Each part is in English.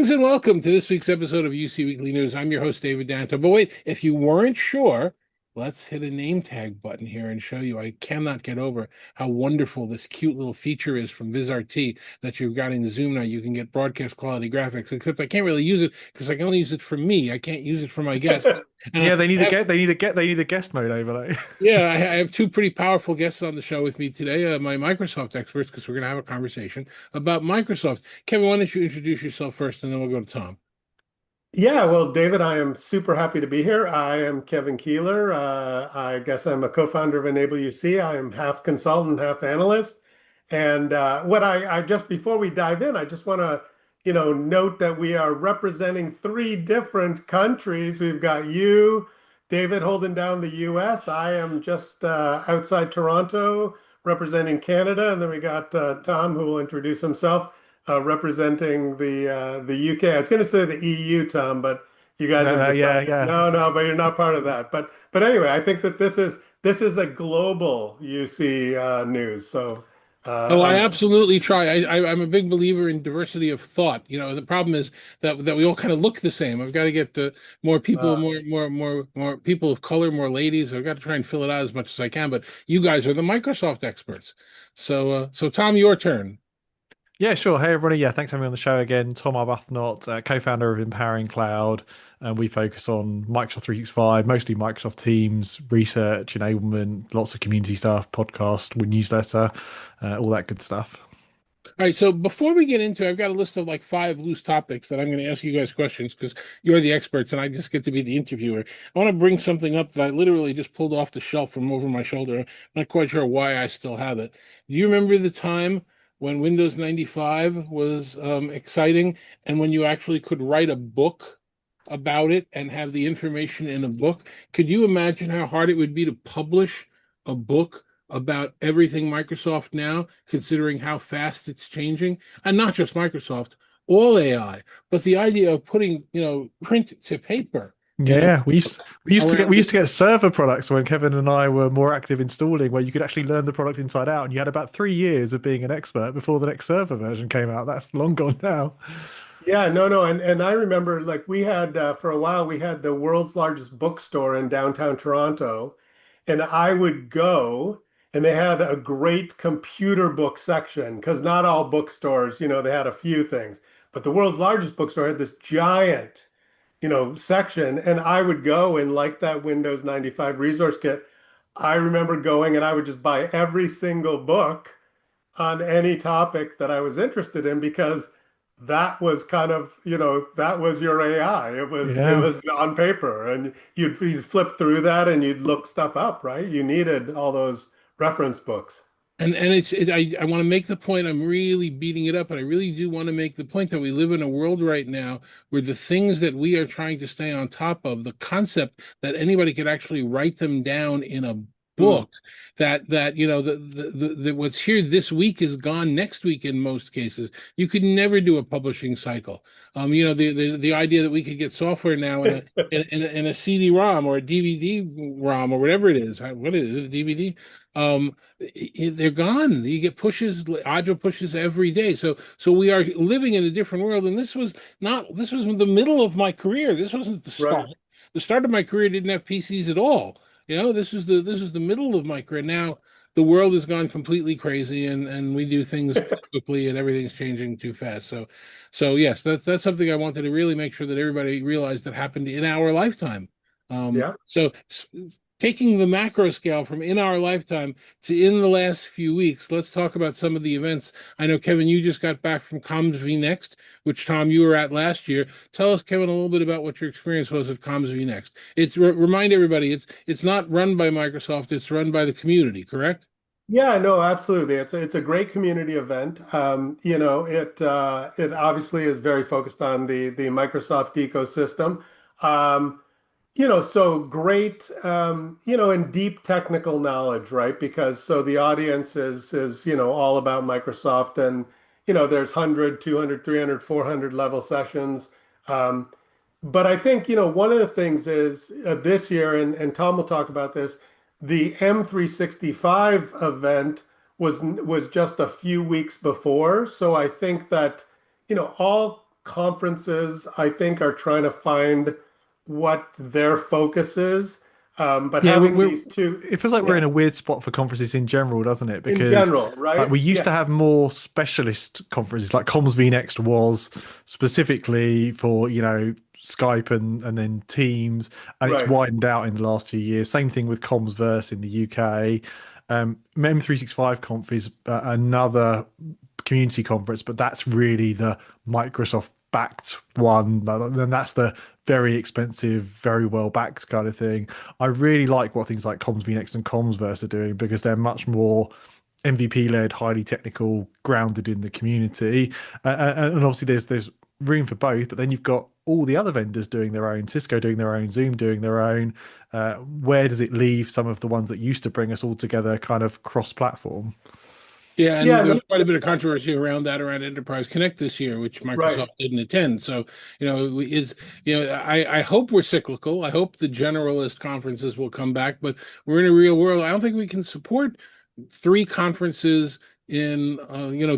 Greetings and welcome to this week's episode of UC Weekly News. I'm your host, David Danto. But wait, if you weren't sure, let's hit a name tag button here and show you. I cannot get over how wonderful this cute little feature is from VizRT that you've got in Zoom now. You can get broadcast quality graphics, except I can't really use it because I can only use it for me. I can't use it for my guests. And Yeah, they need I a have get they need a get they need a guest mode overlay. yeah, I have two pretty powerful guests on the show with me today, my Microsoft experts, because we're going to have a conversation about Microsoft. Kevin, why don't you introduce yourself first, and then we'll go to Tom. Yeah, well, David, I am super happy to be here. I am Kevin Kieller. I guess I'm a co-founder of Enable UC. I am half consultant, half analyst. And what I just before we dive in, I just want to, note that we are representing three different countries. We've got you, David, holding down the US. I am just outside Toronto representing Canada, and then we got Tom, who will introduce himself representing the UK. I was going to say the EU, Tom, but you guys No, have no, yeah, decided yeah. no, but you're not part of that. But anyway, I think that this is a global UC news. So Oh, I I'm absolutely try. I'm a big believer in diversity of thought. The problem is that we all kind of look the same. I've got to get more people, uh, more people of color, more ladies. I've got to try and fill it out as much as I can. But you guys are the Microsoft experts. So Tom, your turn. Yeah, sure. Hey, everybody. Yeah, thanks for having me on the show again. Tom Arbuthnot, co-founder of Empowering Cloud, and we focus on Microsoft 365, mostly Microsoft Teams, research, enablement, lots of community stuff, podcast, newsletter, all that good stuff. All right, so before we get into it, I've got a list of like five loose topics that I'm going to ask you guys questions because you're the experts and I just get to be the interviewer. I want to bring something up that I literally just pulled off the shelf from over my shoulder. I'm not quite sure why I still have it. Do you remember the time when Windows 95 was exciting and when you actually could write a book about it and have the information in a book? Could you imagine how hard it would be to publish a book about everything Microsoft now, considering how fast it's changing, and not just Microsoft, all AI, but the idea of putting, print to paper, Yeah, we used to get around we used this. to get server products when Kevin and I were more active installing, where you could actually learn the product inside out, and you had about 3 years of being an expert before the next server version came out. That's long gone now. yeah, no, and I remember like we had for a while we had the world's largest bookstore in downtown Toronto, and I would go. And they had a great computer book section because not all bookstores, they had a few things. But the world's largest bookstore had this giant section. And I would go and like that Windows 95 resource kit. I remember going and I would just buy every single book on any topic that I was interested in because that was kind of, that was your AI. It Yeah. was on paper and you'd flip through that and you'd look stuff up, right? You needed all those reference books. I want to make the point. I'm really beating it up, but I really do want to make the point that we live in a world right now where the things that we are trying to stay on top of, the concept that anybody could actually write them down in a Mm, book, that the what's here this week is gone next week in most cases. You could never do a publishing cycle. The idea that we could get software now in a CD-ROM or a DVD-ROM or whatever it is. What is it? A DVD? They're gone. You get pushes, agile pushes every day. So we are living in a different world. And this was the middle of my career. This wasn't the start. right. The start of my career didn't have PCs at all. This is the middle of my career. Now the world has gone completely crazy and we do things too quickly and everything's changing too fast. So yes, that's something I wanted to really make sure that everybody realized that happened in our lifetime. Yeah. Taking the macro scale from in our lifetime to in the last few weeks, let's talk about some of the events. I know, Kevin, you just got back from Comms V Next, which, Tom, you were at last year. Tell us, Kevin, a little bit about what your experience was at Comms V Next. Remind everybody, it's not run by Microsoft, it's run by the community, correct? Yeah, no, absolutely. It's a great community event. It obviously is very focused on the Microsoft ecosystem. Um, so great, and deep technical knowledge, right? Because so the audience is, all about Microsoft and, there's 100, 200, 300, 400 level sessions. Um, but I think, one of the things is this year, and Tom will talk about this, the M365 event was just a few weeks before. So I think that, all conferences, I think, are trying to find what their focus is. But Yeah, having these two, it feels like we're yeah, in a weird spot for conferences in general, doesn't it? in Because general, like right? we used Yeah, to have more specialist conferences, like Comms v Next was specifically for, Skype and then Teams, and it's right. widened out in the last few years. Same thing with Comms Verse in the UK. M365 Conf is another community conference, but that's really the Microsoft backed one. And that's the very expensive, very well backed kind of thing. I really like what things like Comms VNext and Commsverse are doing because they're much more MVP led, highly technical, grounded in the community. And obviously, there's room for both, but then you've got all the other vendors doing their own, Cisco doing their own, Zoom doing their own. Where does it leave some of the ones that used to bring us all together kind of cross platform? Yeah, Yeah, and there was quite a bit of controversy around that around Enterprise Connect this year, which right. Microsoft didn't attend. So, I hope we're cyclical. I hope the generalist conferences will come back, but we're in a real world. I don't think we can support three conferences in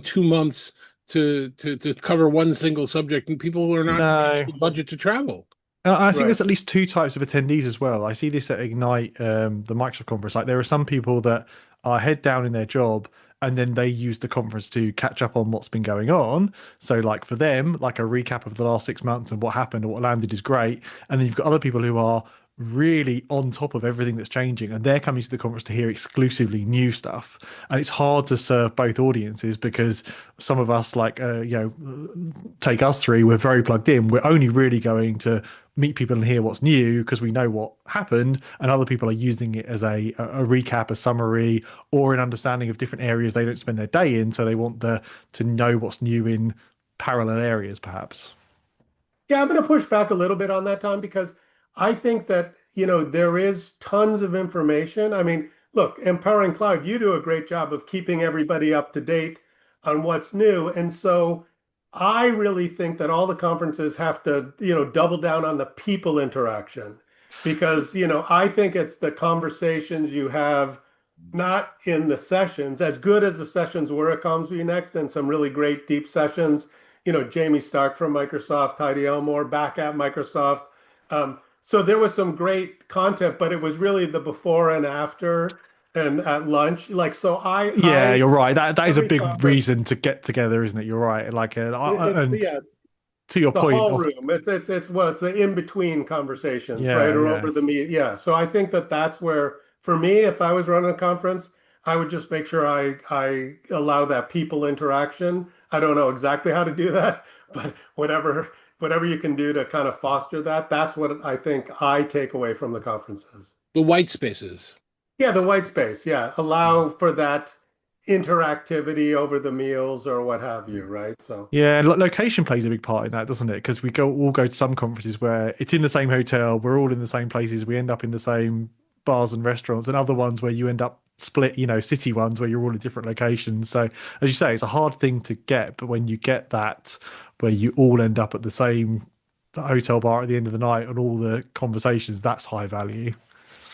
2 months to cover one single subject, and people are not No. the budget to travel. I think Right. there's at least two types of attendees as well. I see this at Ignite, the Microsoft conference. Like there are some people that are head down in their job and then they use the conference to catch up on what's been going on. So like for them, like a recap of the last 6 months and what happened and what landed is great. And then you've got other people who are really on top of everything that's changing and they're coming to the conference to hear exclusively new stuff. And it's hard to serve both audiences because some of us like take us three, we're very plugged in. We're only really going to meet people and hear what's new because we know what happened, and other people are using it as a recap, a summary, or an understanding of different areas they don't spend their day in, so they want to know what's new in parallel areas perhaps. Yeah, I'm going to push back a little bit on that, Tom, because I think that, there is tons of information. I mean, look, Empowering Cloud, you do a great job of keeping everybody up to date on what's new. And so I really think that all the conferences have to, double down on the people interaction because, I think it's the conversations you have, not in the sessions, as good as the sessions were at Comsby Next and some really great deep sessions. Jamie Stark from Microsoft, Heidi Elmore back at Microsoft. So there was some great content, but it was really the before and after and at lunch. Like, so Yeah, you're right. That is a every big conference, reason to get together, isn't it? You're right. Like, and yeah, to your the point hall of room. It's the in between conversations, right? yeah, Or yeah. over the meet. Yeah. So I think that that's where, for me, if I was running a conference, I would just make sure I allow that people interaction. I don't know exactly how to do that, but whatever you can do to kind of foster that, that's what I think I take away from the conferences. The white spaces. Yeah, the white space. Yeah, allow for that interactivity over the meals or what have you, right? So. Yeah, location plays a big part in that, doesn't it? Because we all go to some conferences where it's in the same hotel, we're all in the same places, we end up in the same bars and restaurants, and other ones where you end up split, city ones where you're all in different locations. So, as you say, it's a hard thing to get, but when you get that, where you all end up at the same hotel bar at the end of the night and all the conversations, that's high value.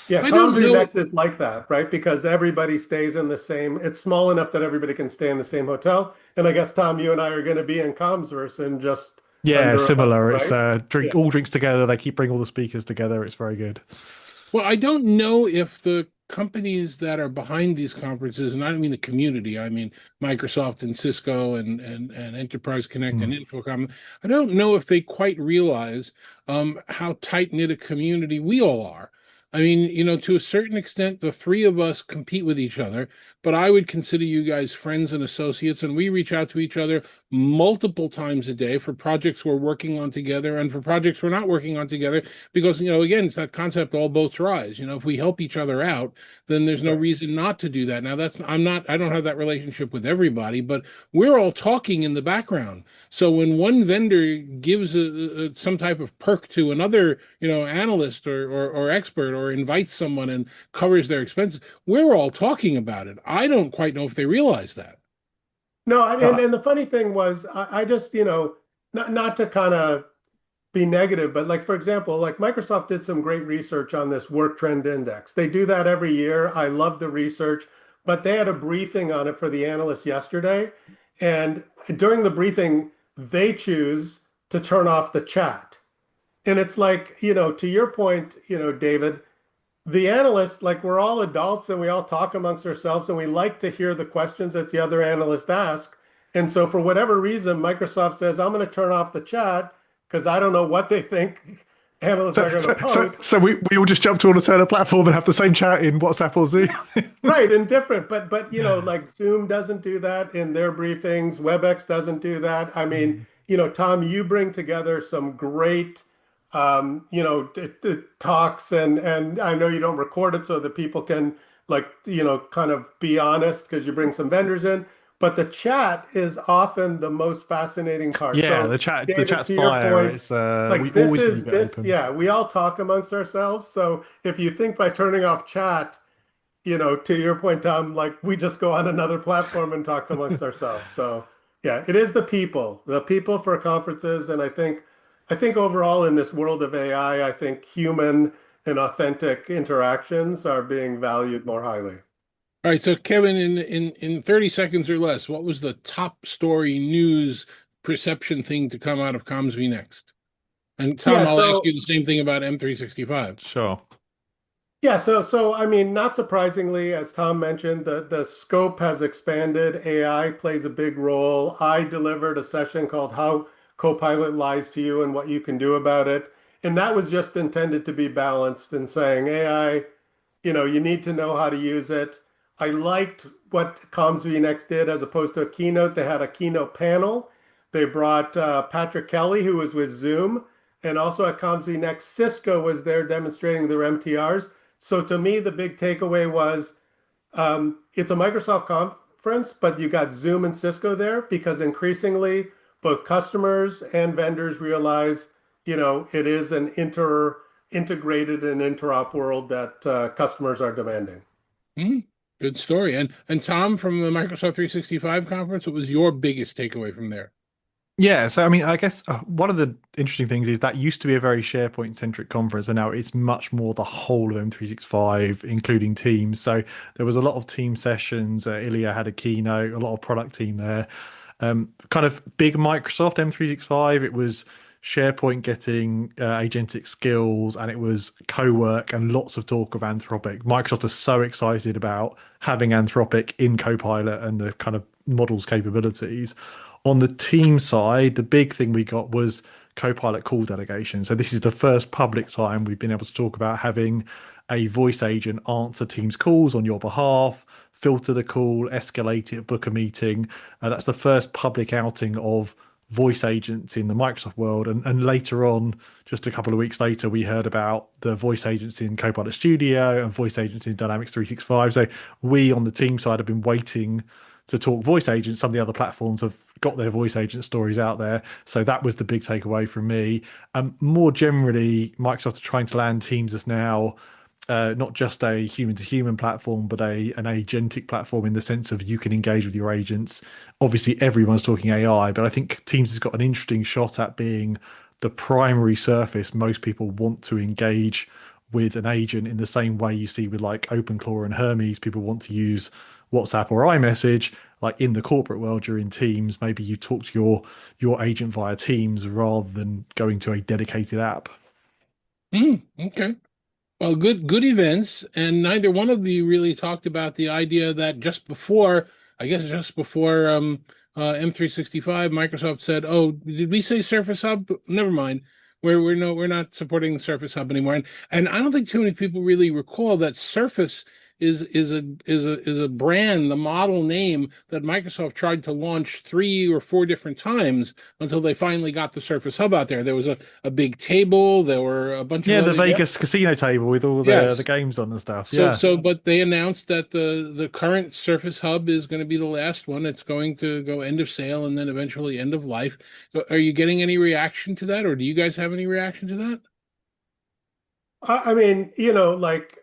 Yeah, I don't Comsby know. Next is like that, right? Because everybody stays in the same, it's small enough that everybody can stay in the same hotel. And I guess, Tom, you and I are going to be in Comsverse in just Yeah, under a month, similar. It's right? Yeah. drink all drinks together. They keep bringing all the speakers together. It's very good. Well, I don't know if the companies that are behind these conferences, and I don't mean the community, I mean Microsoft and Cisco and Enterprise Connect and Hmm. Infocom, I don't know if they quite realize how tight-knit a community we all are. I mean, to a certain extent, the three of us compete with each other, but I would consider you guys friends and associates, and we reach out to each other multiple times a day for projects we're working on together and for projects we're not working on together because again it's that concept all boats rise. If we help each other out, then there's no Right. reason not to do that. Now that's I don't have that relationship with everybody, but we're all talking in the background. So when one vendor gives some type of perk to another analyst or expert or invites someone and covers their expenses, we're all talking about it. I don't quite know if they realize that. No, Uh, and the funny thing was, I just, not to kind of be negative, but like, for example, like Microsoft did some great research on this work trend index. They do that every year. I love the research, but they had a briefing on it for the analysts yesterday. And during the briefing, they choose to turn off the chat. And it's like, to your point, David, the analysts, like we're all adults and we all talk amongst ourselves and we like to hear the questions that the other analyst ask. And so for whatever reason, Microsoft says, I'm going to turn off the chat because I don't know what they think analysts So, are going to so, so, post. so we all just jump to on a certain platform and have the same chat in WhatsApp or Zoom. Right, and different, but like Zoom doesn't do that in their briefings. WebEx doesn't do that. I mean, Tom, you bring together some great, talks, and I know you don't record it so that people can like, kind of be honest because you bring some vendors in. But the chat is often the most fascinating part. Yeah, So, the David, chat's to your fire. point, It's we like always leave it open. yeah, we all talk amongst ourselves. So if you think by turning off chat to your point, Tom, like we just go on another platform and talk amongst ourselves. So yeah, it is the people for conferences. And I think overall in this world of AI, I think human and authentic interactions are being valued more highly. All right, so Kevin, in 30 seconds or less, what was the top story news perception thing to come out of CommsV next? And Yeah, Tom, I'll ask so you the same thing about M365. Sure. Yeah, so I mean, not surprisingly, as Tom mentioned, the scope has expanded. AI plays a big role. I delivered a session called How Copilot Lies to You and What You Can Do About It. And that was just intended to be balanced and saying AI, you need to know how to use it. I liked what CommsV Next did as opposed to a keynote. They had a keynote panel. They brought Patrick Kelly, who was with Zoom, and also at CommsV Next, Cisco was there demonstrating their MTRs. So to me, the big takeaway was it's a Microsoft conference, but you got Zoom and Cisco there because increasingly both customers and vendors realize, it is an integrated and interop world that customers are demanding. Hmm, good story. And Tom, from the Microsoft 365 conference, what was your biggest takeaway from there? Yeah, so I mean, I guess one of the interesting things is that used to be a very SharePoint centric conference, and now it's much more the whole of M365, including Teams. So there was a lot of team sessions. Ilya had a keynote, a lot of product team there. Kind of big Microsoft M365. It was SharePoint getting agentic skills, and it was co-work and lots of talk of Anthropic. Microsoft is so excited about having Anthropic in Copilot and the kind of model's capabilities. On the team side, the big thing we got was Copilot call delegation. So this is the first public time we've been able to talk about having a voice agent answer Teams calls on your behalf, filter the call, escalate it, book a meeting. That's the first public outing of voice agents in the Microsoft world. And later on, just a couple of weeks later, we heard about the voice agents in Copilot Studio and voice agents in Dynamics 365. So we on the team side have been waiting to talk voice agents. Some of the other platforms have got their voice agent stories out there. So that was the big takeaway from me. More generally, Microsoft are trying to land Teams as now not just a human to human platform, but an agentic platform in the sense of you can engage with your agents. Obviously, everyone's talking AI, but I think Teams has got an interesting shot at being the primary surface most people want to engage with an agent in the same way you see with like OpenClaw and Hermes. People want to use WhatsApp or iMessage. Like in the corporate world, you're in Teams. Maybe you talk to your agent via Teams rather than going to a dedicated app. Okay. Well, good events, and neither one of you really talked about the idea that just before, I guess just before M365, Microsoft said, "Oh, did we say Surface Hub? Never mind. We're not supporting the Surface Hub anymore." And I don't think too many people really recall that Surface is a brand, the model name that Microsoft tried to launch 3 or 4 different times until they finally got the Surface Hub out there. There was a big table, there were a bunch of Yeah, the other. Vegas casino table with all the Yes. games on and stuff. So Yeah. so but they announced that the current Surface Hub is going to be the last one. It's going to go end of sale and then eventually end of life. So are you getting any reaction to that, or do you guys have any reaction to that? I mean, like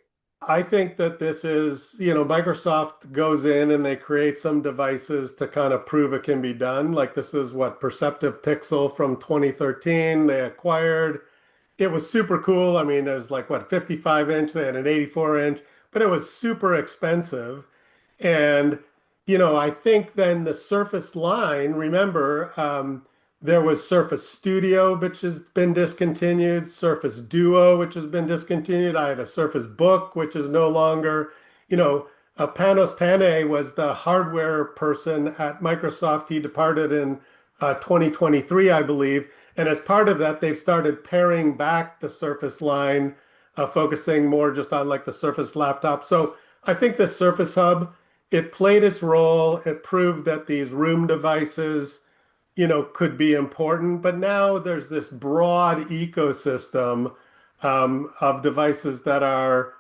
I think that this is, Microsoft goes in and they create some devices to kind of prove it can be done. Like this is what Perceptive Pixel from 2013 they acquired. It was super cool. I mean, it was like what 55 inch, they had an 84 inch, but it was super expensive. And, I think then the Surface line, remember, There was Surface Studio, which has been discontinued, Surface Duo, which has been discontinued. I had a Surface Book, which is no longer, Panos Panay was the hardware person at Microsoft. He departed in 2023, I believe. And as part of that, they've started paring back the Surface line, focusing more just on like the Surface laptop. So I think the Surface Hub, it played its role. It proved that these room devices could be important. But now there's this broad ecosystem of devices that are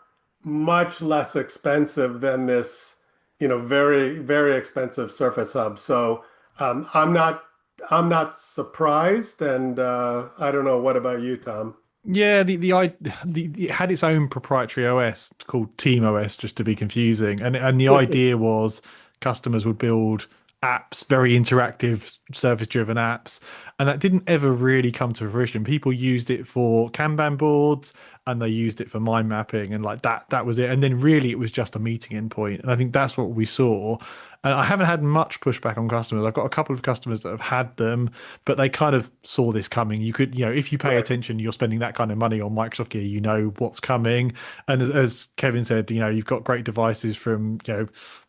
much less expensive than this, very, very expensive Surface Hub. So I'm not surprised, and I don't know. What about you, Tom? Yeah, it had its own proprietary OS called Team OS, just to be confusing, and the idea was customers would build apps, very interactive, service-driven apps, and that didn't ever really come to fruition. People used it for Kanban boards, and they used it for mind mapping, and like that was it. And then really, it was just a meeting endpoint, and I think that's what we saw. And I haven't had much pushback on customers. I've got a couple of customers that have had them, but they kind of saw this coming. You could, if you pay Right. attention, you're spending that kind of money on Microsoft gear, you know what's coming. And as Kevin said, you've got great devices from,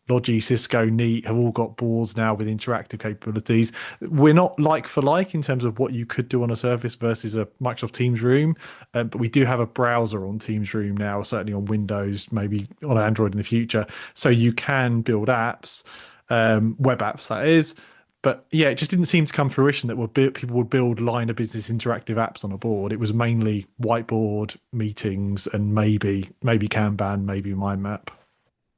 Logi, Cisco, Neat have all got boards now with interactive capabilities. We're not like for like in terms of what you could do on a Surface versus a Microsoft Teams room, but we do have a browser on Teams room now, certainly on Windows, maybe on Android in the future. So you can build apps, web apps, that is. But yeah, it just didn't seem to come to fruition that people would build line of business interactive apps on a board. It was mainly whiteboard meetings and maybe Kanban, maybe mind map.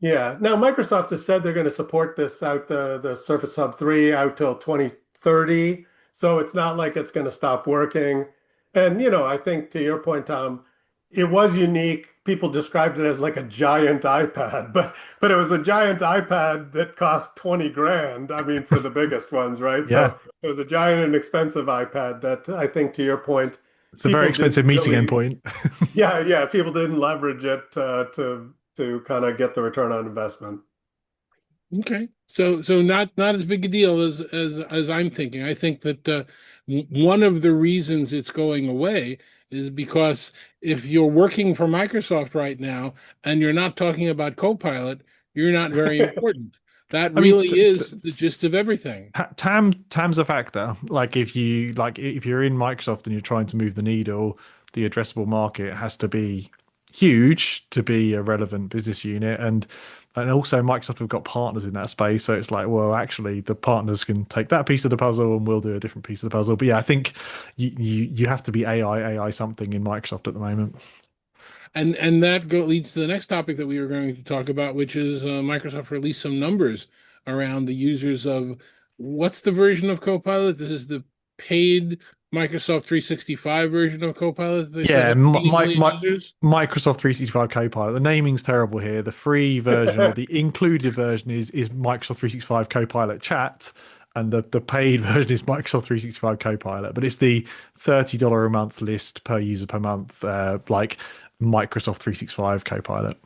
Yeah. Now, Microsoft has said they're going to support this out the Surface Hub 3 out till 2030. So it's not like it's going to stop working. And, I think to your point, Tom, it was unique. People described it as like a giant iPad, but it was a giant iPad that cost 20 grand. I mean, for the biggest ones, right? Yeah, So it was a giant and expensive iPad that I think to your point, it's a very people didn't expensive meeting really, endpoint. yeah, yeah, people didn't leverage it to kind of get the return on investment. Okay. So not as big a deal as I'm thinking. I think that one of the reasons it's going away is because if you're working for Microsoft right now and you're not talking about Copilot, you're not very important. That I mean, really is the gist of everything. TAM's a factor. Like if you're in Microsoft and you're trying to move the needle, the addressable market has to be huge to be a relevant business unit. And also Microsoft have got partners in that space. So it's like, well, actually the partners can take that piece of the puzzle and we'll do a different piece of the puzzle. But yeah, I think you have to be AI something in Microsoft at the moment. And that leads to the next topic that we were going to talk about, which is Microsoft released some numbers around the users of what's the version of Copilot? This is the paid Microsoft 365 version of Copilot. They said Yeah, like 80 million users. Microsoft 365 Copilot. The naming's terrible here. The free version or the included version is Microsoft 365 Copilot Chat, and the paid version is Microsoft 365 Copilot. But it's the $30 a month list per user per month, like Microsoft 365 Copilot.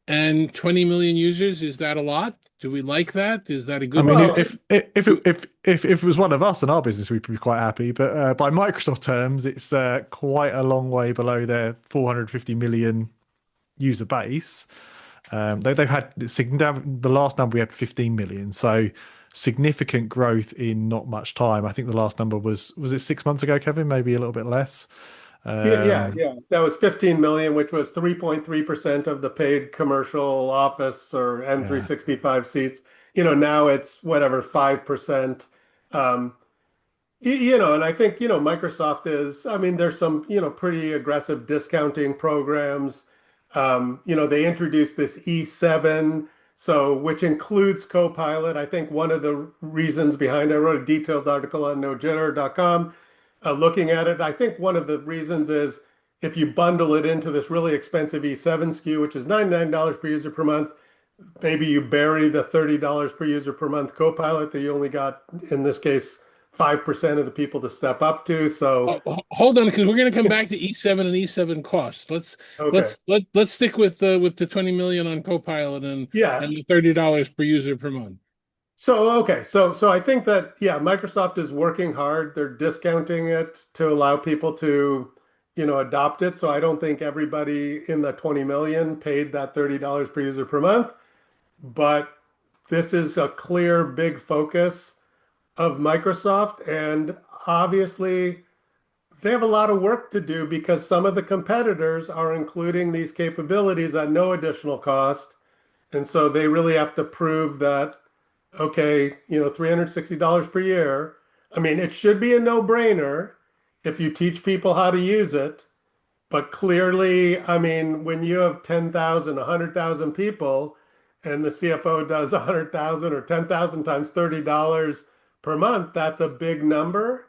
And 20 million users, is that a lot? Do we like that? Is that a I good mean, Well, if it was one of us in our business, we'd be quite happy. But by Microsoft terms, it's quite a long way below their 450 million user base. They've had the last number we had 15 million, so significant growth in not much time. I think the last number was it 6 months ago, Kevin? Maybe a little bit less. yeah, yeah, Um, yeah. That was 15 million, which was 3.3% of the paid commercial Office or yeah, M365 seats. Now it's whatever, 5%. Um, and I think, Microsoft is, I mean, there's some, pretty aggressive discounting programs. They introduced this E7, so which includes Copilot. I think one of the reasons behind, I wrote a detailed article on nojitter.com looking at it. I think one of the reasons is if you bundle it into this really expensive E7 SKU, which is $99 per user per month, maybe you bury the $30 per user per month Copilot that you only got, in this case, 5% of the people to step up to. So, Hold on, because we're going to come back to E7 and E7 costs. okay. Let's stick with the 20 million on Copilot and Yeah. the $30 per user per month. So I think that yeah, Microsoft is working hard. They're discounting it to allow people to, adopt it. So I don't think everybody in the 20 million paid that $30 per user per month, but this is a clear big focus of Microsoft, and obviously they have a lot of work to do because some of the competitors are including these capabilities at no additional cost. And so they really have to prove that, okay, $360 per year. I mean, it should be a no-brainer if you teach people how to use it. But clearly, I mean, when you have 10,000, 100,000 people and the CFO does 100,000 or 10,000 times $30 per month, that's a big number.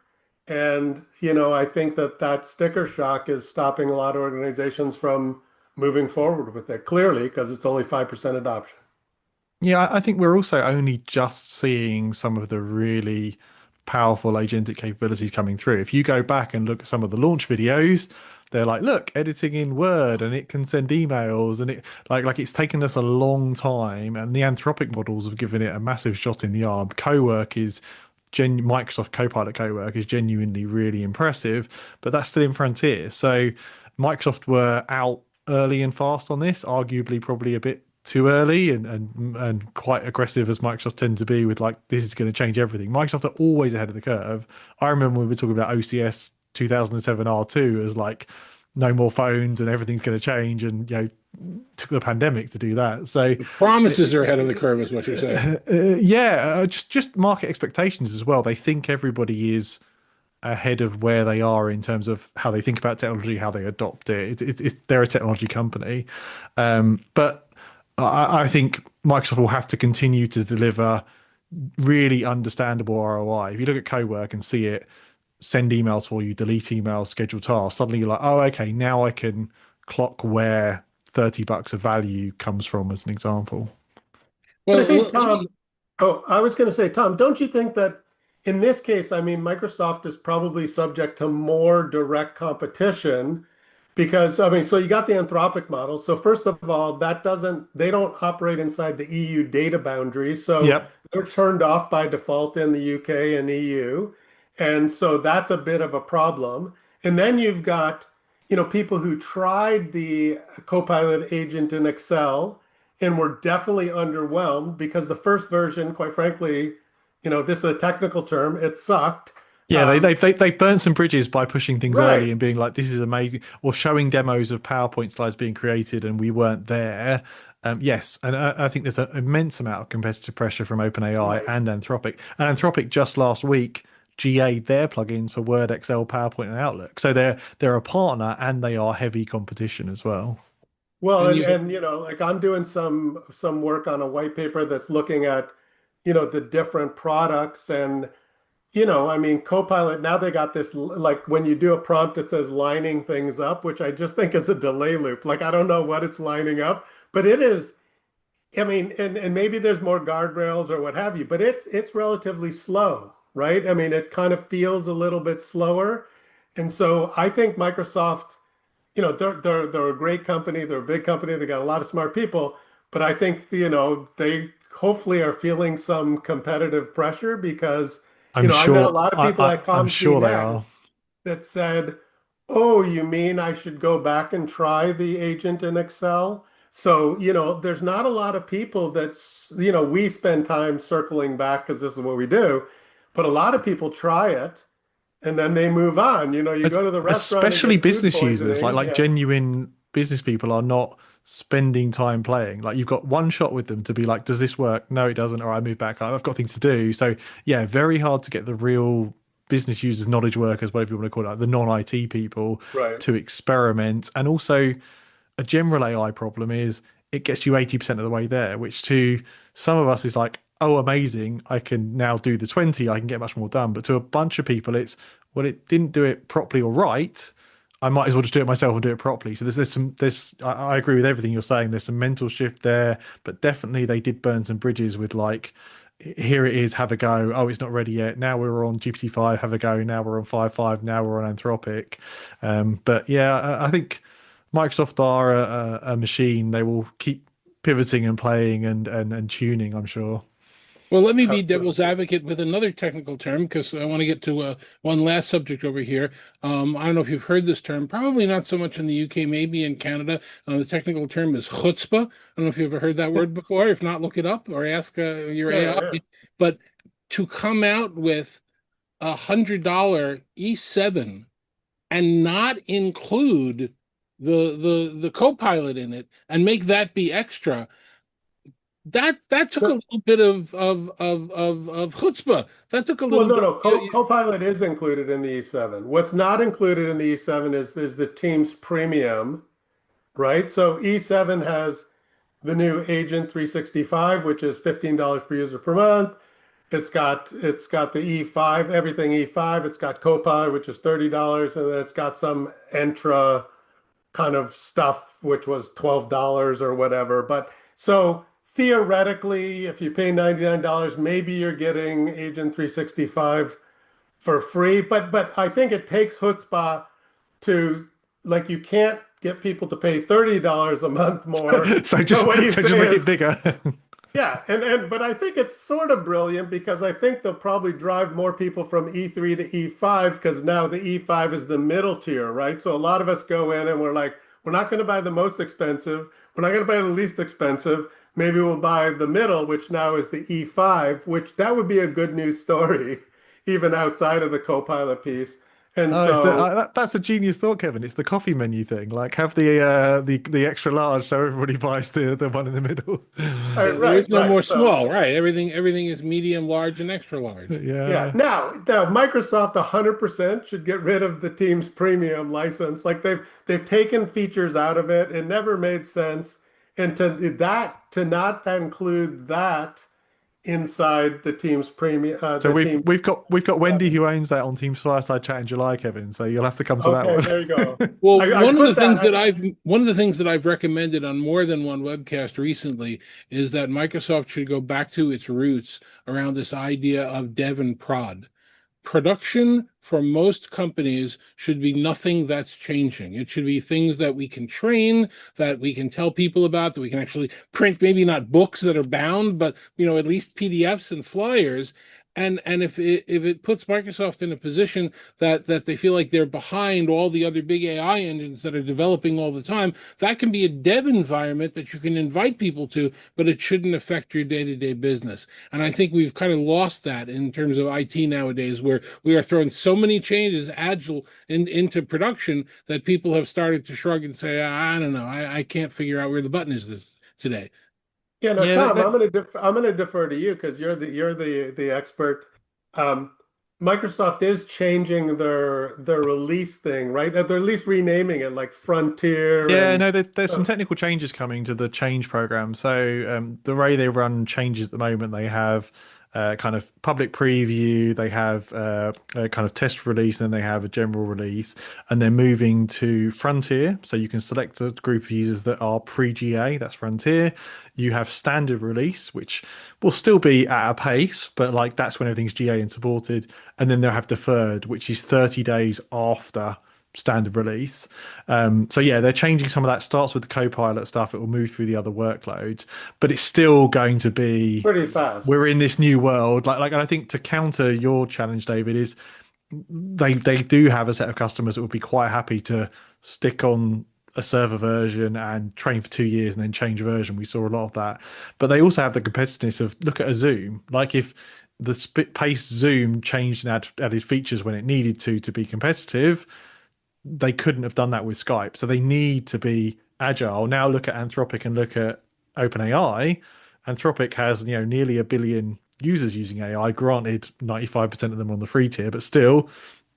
And, I think that that sticker shock is stopping a lot of organizations from moving forward with it, clearly, because it's only 5% adoption. Yeah, I think we're also only just seeing some of the really powerful agentic capabilities coming through. If you go back and look at some of the launch videos, they're like, look, editing in Word and it can send emails and it like it's taken us a long time and the Anthropic models have given it a massive shot in the arm. Cowork is Microsoft Copilot Cowork is genuinely really impressive, but that's still in frontier. So Microsoft were out early and fast on this, arguably probably a bit too early and quite aggressive as Microsoft tend to be with like this is going to change everything. Microsoft are always ahead of the curve. I remember when we were talking about OCS 2007 R2 as like no more phones and everything's going to change and took the pandemic to do that. So Promises are ahead of the curve, is what you're saying. yeah, just market expectations as well. They think everybody is ahead of where they are in terms of how they think about technology, how they adopt it. They're a technology company, but I think Microsoft will have to continue to deliver really understandable ROI. If you look at Cowork and see it send emails for you, delete emails, schedule tasks, suddenly you're like, oh, okay, now I can clock where $30 of value comes from, as an example. But I Well, think, let me. Tom, oh, I was going to say, Tom, don't you think that in this case, I mean, Microsoft is probably subject to more direct competition because, I mean, so you got the Anthropic model. So first of all, they don't operate inside the EU data boundaries. So Yep. they're turned off by default in the UK and EU. And so that's a bit of a problem. And then you've got, people who tried the Copilot agent in Excel and were definitely underwhelmed because the first version, quite frankly, this is a technical term, it sucked. Yeah, Um, they've burnt some bridges by pushing things early right. and being like, "This is amazing," or showing demos of PowerPoint slides being created and we weren't there. Yes, and I think there's an immense amount of competitive pressure from OpenAI Right. and Anthropic. And Anthropic just last week GA'd their plugins for Word, Excel, PowerPoint, and Outlook. So they're a partner and they are heavy competition as well. Well, And and like I'm doing some work on a white paper that's looking at, the different products and I mean, Copilot, now they got this, like when you do a prompt, it says lining things up, which I just think is a delay loop. Like, I don't know what it's lining up, but it is, I mean, and maybe there's more guardrails or what have you, but it's relatively slow, right? I mean, it kind of feels a little bit slower. And so I think Microsoft, they're a great company, they're a big company, they got a lot of smart people, but I think, they hopefully are feeling some competitive pressure because, I'm I met a sure lot of people at I'm ComC sure they Next are. that said, "Oh, you mean I should go back and try the agent in Excel?" So, there's not a lot of people that's, we spend time circling back because this is what we do, but a lot of people try it and then they move on. You Es- go to the restaurant and Especially get food business users, poisoning. like Yeah, genuine business people are not spending time playing. Like you've got one shot with them to be like, does this work? No, it doesn't. Or I move back. I've got things to do. So yeah, very hard to get the real business users, knowledge workers, whatever you want to call it, like the non-IT people right. to experiment. And also a general AI problem is it gets you 80% of the way there, which to some of us is like, oh, amazing. I can now do the 20, I can get much more done. But to a bunch of people, it's, well, it didn't do it properly or right. I might as well just do it myself and do it properly. So I agree with everything you're saying. There's some mental shift there, but definitely they did burn some bridges with like, here it is, have a go. Oh, it's not ready yet. Now we're on GPT-5, have a go. Now we're on 5.5. Now we're on Anthropic. But yeah, I think Microsoft are a machine. They will keep pivoting and playing and tuning, I'm sure. Well, let me be custom. devil's advocate with another technical term because I want to get to one last subject over here. I don't know if you've heard this term, probably not so much in the UK, maybe in Canada. The technical term is chutzpah. I don't know if you've ever heard that word before. If not, look it up or ask your Yeah, AI. yeah. But to come out with $100 E7 and not include the co-pilot in it and make that be extra, that took a No, little bit of chutzpah. That took a well, little no, bit. no. Copilot is included in the E7. What's not included in the E7 is the Teams Premium, right? So E7 has the new Agent 365, which is $15 per user per month. It's got the E5, everything E5. It's got Copilot, which is $30, and then it's got some Entra kind of stuff, which was $12 or whatever. But so theoretically, if you pay $99, maybe you're getting Agent 365 for free. But I think it takes chutzpah to, like, you can't get people to pay $30 a month more. So So just what you so just say make it is, bigger. yeah, and but I think it's sort of brilliant because I think they'll probably drive more people from E3 to E5 because now the E5 is the middle tier, right? So a lot of us go in and we're like, we're not going to buy the most expensive. We're not going to buy the least expensive. Maybe we'll buy the middle, which now is the E5, which that would be a good news story, even outside of the Copilot piece. And Oh, it's the so, that's a genius thought, Kevin. It's the coffee menu thing. Like have the extra large so everybody buys the one in the middle. There is right, no right. more So small, right? Everything is medium, large, and extra large. yeah. Yeah. Now Microsoft 100% should get rid of the Teams premium license. Like they've taken features out of it. It never made sense. And to not include that inside the Teams premium So the we've Teams we've got Wendy 7. who owns that on Teams Fireside Chat in July, Kevin. So you'll have to come to that Okay, one. there you go. Well, I put that one of the things that I've recommended on more than one webcast recently is that Microsoft should go back to its roots around this idea of dev and prod. Production for most companies should be nothing that's changing. It should be things that we can train, that we can tell people about, that we can actually print, maybe not books that are bound, but at least PDFs and flyers. And if it puts Microsoft in a position that they feel like they're behind all the other big AI engines that are developing all the time, that can be a dev environment that you can invite people to, but it shouldn't affect your day-to-day business. And I think we've kind of lost that in terms of IT nowadays, where we are throwing so many changes agile into production that people have started to shrug and say, I don't know, I can't figure out where the button is this today. Yeah, no, Yeah, Tom, I'm gonna defer to you because you're the expert. Um, Microsoft is changing their release thing, right? They're at least renaming it like Frontier yeah, and no, there's some uh, technical changes coming to the change program. So the way they run changes at the moment, they have kind of public preview, they have a kind of test release, and then they have a general release, and they're moving to Frontier. So you can select a group of users that are pre-GA, that's Frontier. You have standard release, which will still be at a pace, but like that's when everything's GA and supported, and then they'll have deferred, which is 30 days after standard release. So yeah, they're changing some of that. Starts with the Copilot stuff. It will move through the other workloads, but it's still going to be. pretty fast. We're in this new world. Like, and I think to counter your challenge, David, is they do have a set of customers that would be quite happy to stick on a server version and train for 2 years and then change a version. We saw a lot of that, but they also have the competitiveness of look at a Zoom. Like if the pace Zoom changed and added features when it needed to be competitive, they couldn't have done that with Skype. So they need to be agile. Now look at Anthropic and look at OpenAI. Anthropic has nearly a billion users using AI. Granted, 95% of them on the free tier, but still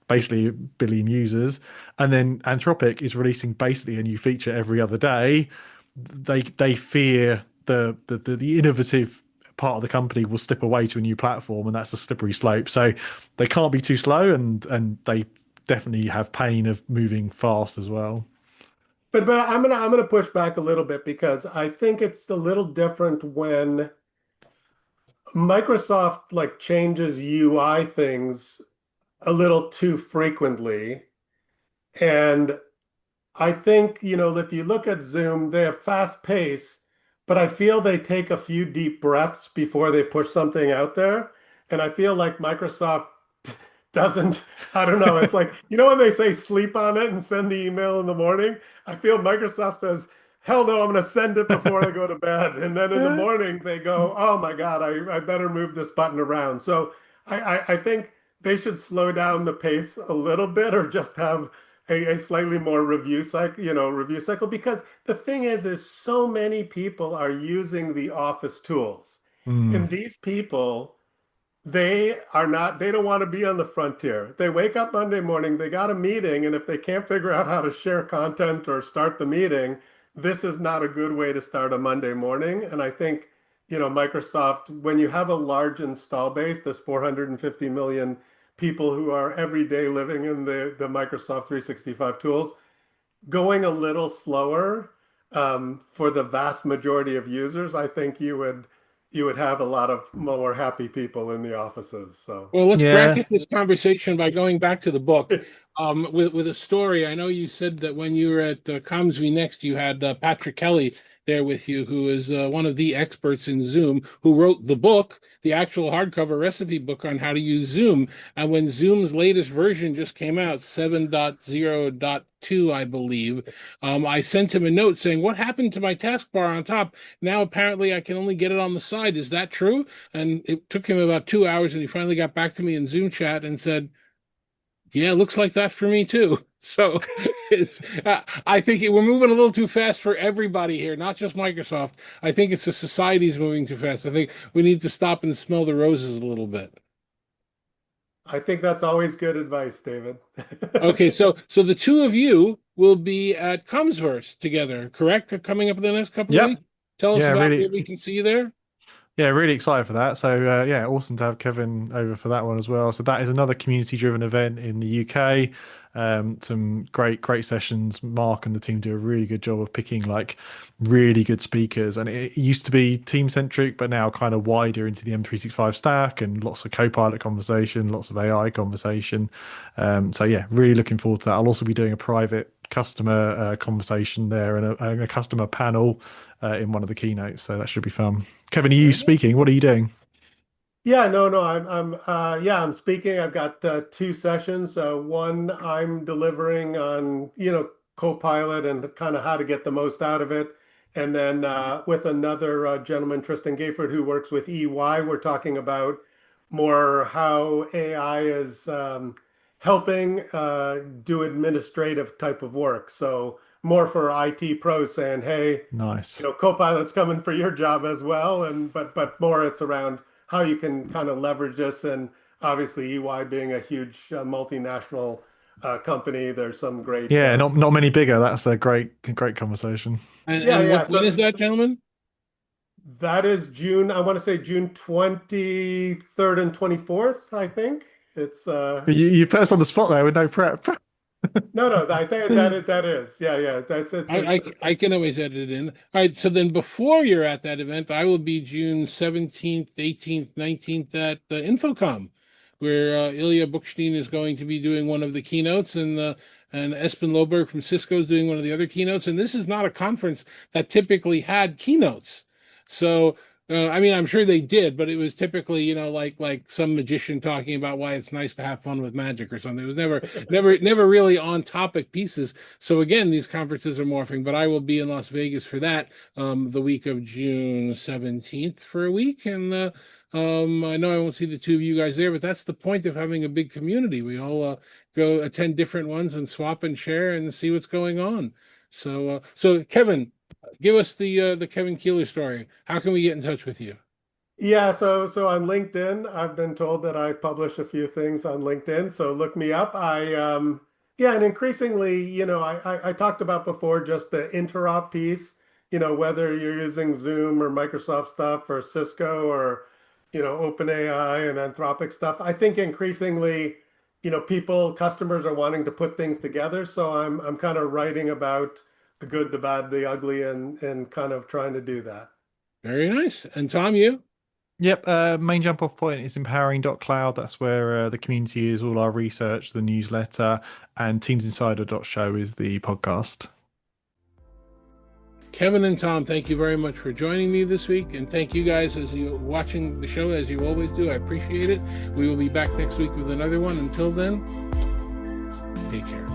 basically a billion users. And then Anthropic is releasing basically a new feature every other day. They fear the innovative part of the company will slip away to a new platform, and that's a slippery slope. So they can't be too slow, and they definitely have pain of moving fast as well. But I'm gonna push back a little bit because I think it's a little different when Microsoft like changes UI things a little too frequently. And I think, if you look at Zoom, they have fast pace, but I feel they take a few deep breaths before they push something out there. And I feel like Microsoft doesn't, I don't know. It's like, when they say sleep on it and send the email in the morning, I feel Microsoft says, hell no, I'm going to send it before I go to bed. And then in the morning they go, oh my God, I better move this button around. So I think they should slow down the pace a little bit or just have a slightly more review cycle, because the thing is so many people are using the Office tools. Mm, And these people, they don't want to be on the frontier. They wake up Monday morning, they got a meeting, and if they can't figure out how to share content or start the meeting, this is not a good way to start a Monday morning. And I think, Microsoft, when you have a large install base, there's 450 million people who are every day living in the Microsoft 365 tools, going a little slower for the vast majority of users, I think you would have a lot of more happy people in the offices. So Well, let's yeah. bracket this conversation by going back to the book with a story. I know you said that when you were at Comsby Next, you had Patrick Kelly there with you, who is one of the experts in Zoom, who wrote the book, the actual hardcover recipe book on how to use Zoom. And when Zoom's latest version just came out, 7.0.2, I believe, I sent him a note saying, "What happened to my taskbar on top? Now apparently I can only get it on the side. Is that true?" And it took him about 2 hours, and he finally got back to me in Zoom chat and said, "Yeah, looks like that for me too." So I think we're moving a little too fast for everybody here, not just Microsoft. I think it's the society's moving too fast. I think we need to stop and smell the roses a little bit. I think that's always good advice, David. Okay, so the two of you will be at Comsverse together, correct? Coming up in the next couple of Yep. weeks. Tell us Yeah, about where really. we can see you there. Yeah, really excited for that. So yeah, awesome to have Kevin over for that one as well. So that is another community-driven event in the UK. Some great sessions. Mark and the team do a really good job of picking like really good speakers. And it used to be team-centric, but now kind of wider into the M365 stack and lots of Copilot conversation, lots of AI conversation. So yeah, really looking forward to that. I'll also be doing a private customer conversation there and a customer panel in one of the keynotes. So that should be fun. Kevin, are you Very nice. speaking? What are you doing? Yeah, no, I'm speaking. I've got two sessions. One I'm delivering on, Copilot and kind of how to get the most out of it. And then with another gentleman, Tristan Gayford, who works with EY, we're talking about more how AI is helping do administrative type of work. So more for IT pros saying, hey, Nice. Copilot's coming for your job as well. And but more it's around how you can kind of leverage this. And obviously EY being a huge multinational company, there's some great Yeah, not many bigger. That's a great conversation. yeah, And yeah. when is So, that, gentlemen? that is June, I want to say June 23rd and 24th, I think. It's You put us on the spot there with no prep. no, I think that is. Yeah, yeah. That's it's I can always edit it in. All right. So then before you're at that event, I will be June 17th, 18th, 19th at Infocom, where Ilya Bookstein is going to be doing one of the keynotes, and Espen Loberg from Cisco is doing one of the other keynotes. And this is not a conference that typically had keynotes. So I mean, I'm sure they did, but it was typically, like some magician talking about why it's nice to have fun with magic or something. It was never really on topic pieces. So again, these conferences are morphing, but I will be in Las Vegas for that the week of June 17th for a week. And I know I won't see the two of you guys there, but that's the point of having a big community. We all go attend different ones and swap and share and see what's going on. So Kevin, give us the Kevin Keeler story. How can we get in touch with you? yeah, so on LinkedIn, I've been told that I publish a few things on LinkedIn, so look me up. Yeah, and increasingly, I talked about before just the interop piece, whether you're using Zoom or Microsoft stuff or Cisco or, OpenAI and Anthropic stuff. I think increasingly, customers are wanting to put things together. So I'm kind of writing about the good, the bad, the ugly, and kind of trying to do that. Very nice. And Tom, you? Yep, main jump off point is empowering.cloud. That's where the community is, all our research, the newsletter, and teamsinsider.show is the podcast. Kevin and Tom, thank you very much for joining me this week. And thank you guys as you're watching the show, as you always do. I appreciate it. We will be back next week with another one. Until then, take care.